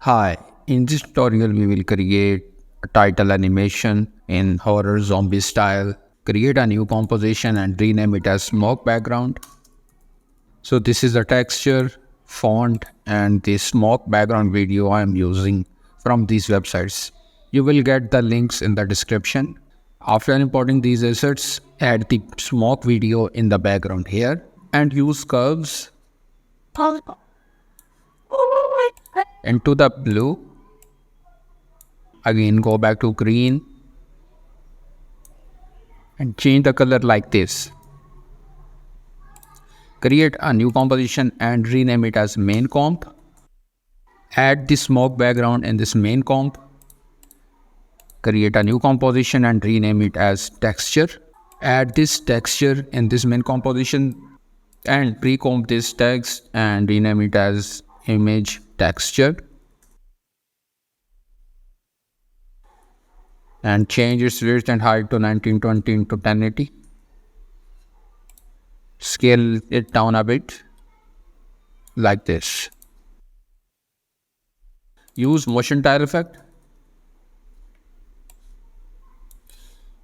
Hi, in this tutorial we will create a title animation in horror zombie style, create a new composition and rename it as smoke background. So this is the texture, font and the smoke background video I am using from these websites. You will get the links in the description. After importing these assets, add the smoke video in the background here and use curves into the blue. Again go back to green and change the color like this. Create a new composition and rename it as main comp. Add the smoke background in this main comp. Create a new composition and rename it as texture. Add this texture in this main composition and pre-comp this text and rename it as image texture. And change its width and height to 1920 into 1080. Scale it down a bit like this. Use motion tile effect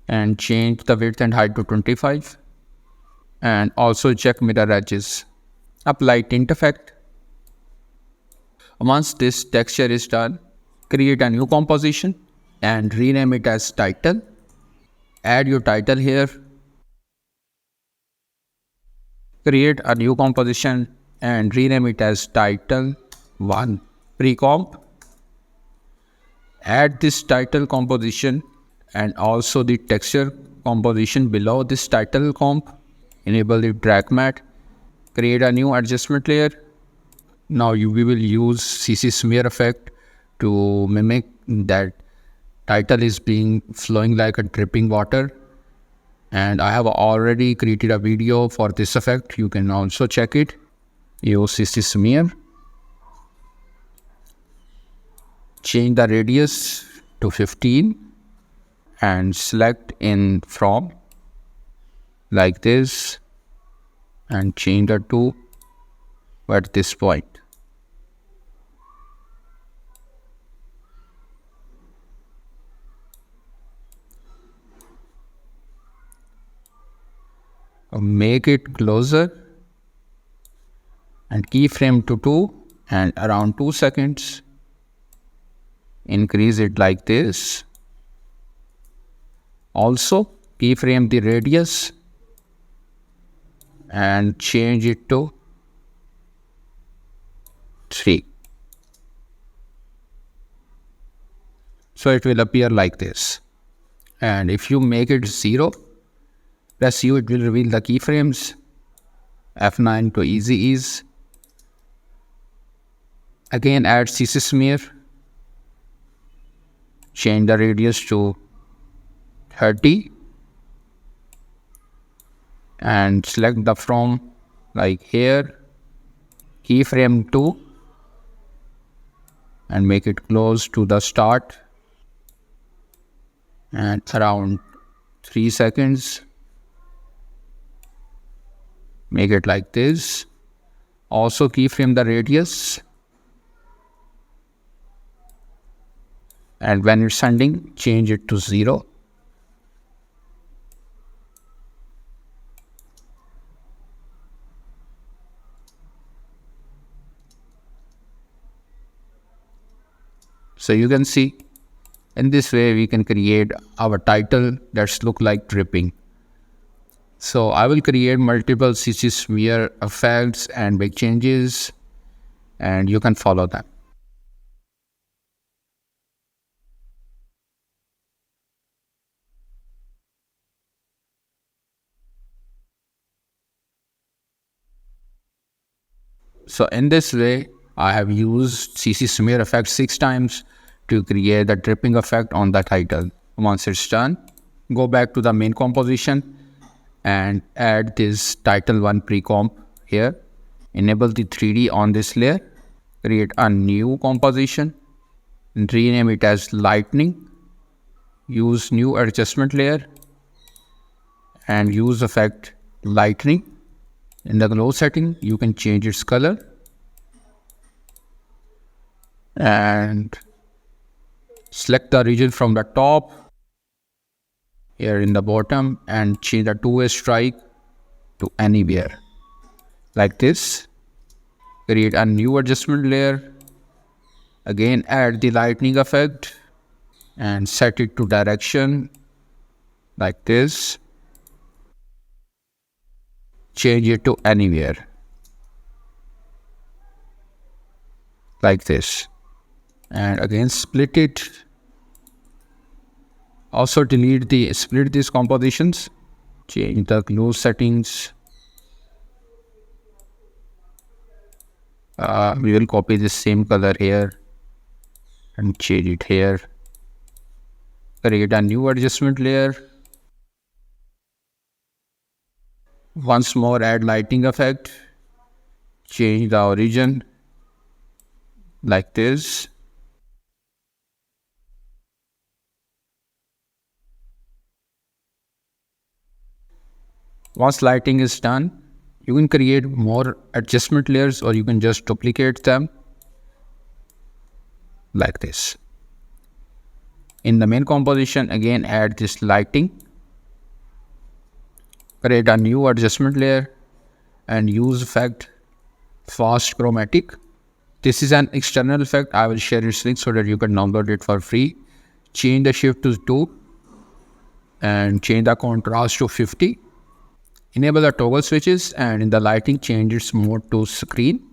and change the width and height to 25 and also check mirror edges. Apply tint effect. Once this texture is done, create a new composition and rename it as title. Add your title here. Create a new composition and rename it as title 1. Pre-comp. Add this title composition and also the texture composition below this title comp. Enable the drag mat. Create a new adjustment layer. Now we will use CC smear effect to mimic that title is being flowing like a dripping water. And I have already created a video for this effect. You can also check it. Use CC smear. Change the radius to 15 and select in from like this and change the 2 at this point. Make it closer and keyframe to 2 and around 2 seconds. Increase it like this. Also keyframe the radius and change it to 3. So it will appear like this. And if you make it 0, press U, it will reveal the keyframes. F9 to easy ease. Again add CC smear. Change the radius to 30 and select the from like here. Keyframe 2 and make it close to the start and around 3 seconds. Make it like this. Also keyframe the radius. And when it's ending, change it to 0. So you can see in this way we can create our title that's look like dripping. So I will create multiple CC smear effects and make changes and you can follow them. So in this way, I have used CC smear effect 6 times to create the dripping effect on the title. Once it's done, go back to the main composition and add this title 1 pre-comp here. Enable the 3D on this layer. Create a new composition and rename it as Lightening. Use new adjustment layer and use effect Lightening. In the glow setting, you can change its color. and select the region from the top here in the bottom and change the two-way strike to anywhere like this. Create a new adjustment layer. Again, add the lightning effect and set it to direction like this. Change it to anywhere like this. And again, split it. Also split these compositions. Change the glow settings. We will copy the same color here and change it here. Create a new adjustment layer. Once more, add lighting effect. Change the origin like this. Once lighting is done, you can create more adjustment layers or you can just duplicate them like this. In the main composition, again add this lighting. Create a new adjustment layer and use effect fast chromatic. This is an external effect. I will share its link so that you can download it for free. Change the shift to 2 and change the contrast to 50. Enable the toggle switches and in the lighting change its mode to screen.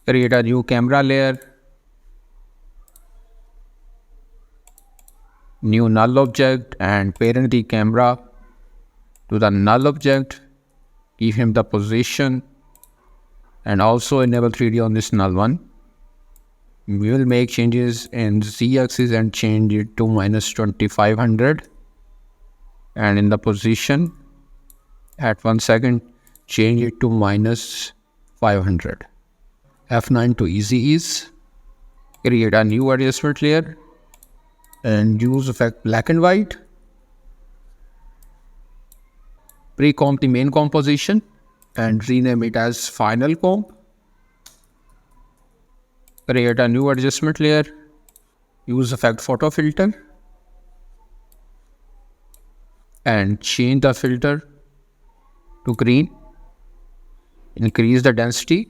Create a new camera layer. New null object and parent the camera to the null object. Give him the position and also enable 3D on this null one. We will make changes in z-axis and change it to -2500 and in the position at 1 second change it to -500. F9 to easy ease. Create a new adjustment layer and use effect black and white. Pre-comp the main composition and rename it as final comp. Create a new adjustment layer. Use effect photo filter and change the filter to green. Increase the density.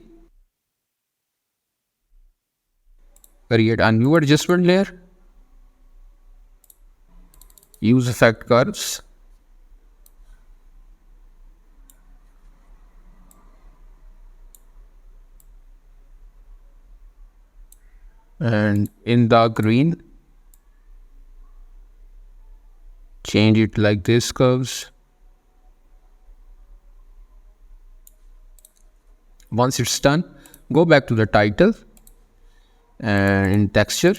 Create a new adjustment layer. Use effect curves. And in the green, change it like this curves. Once it's done, go back to the title and in texture,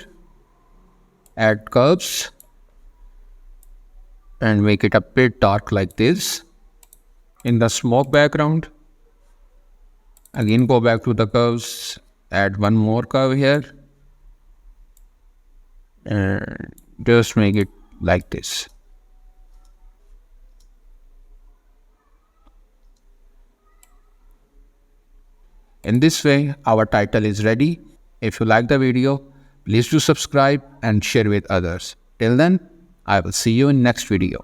add curves and make it a bit dark like this. In the smoke background, again go back to the curves, add one more curve here and just make it like this. In this way, our title is ready. If you like the video, please do subscribe and share with others. Till then, I will see you in next video.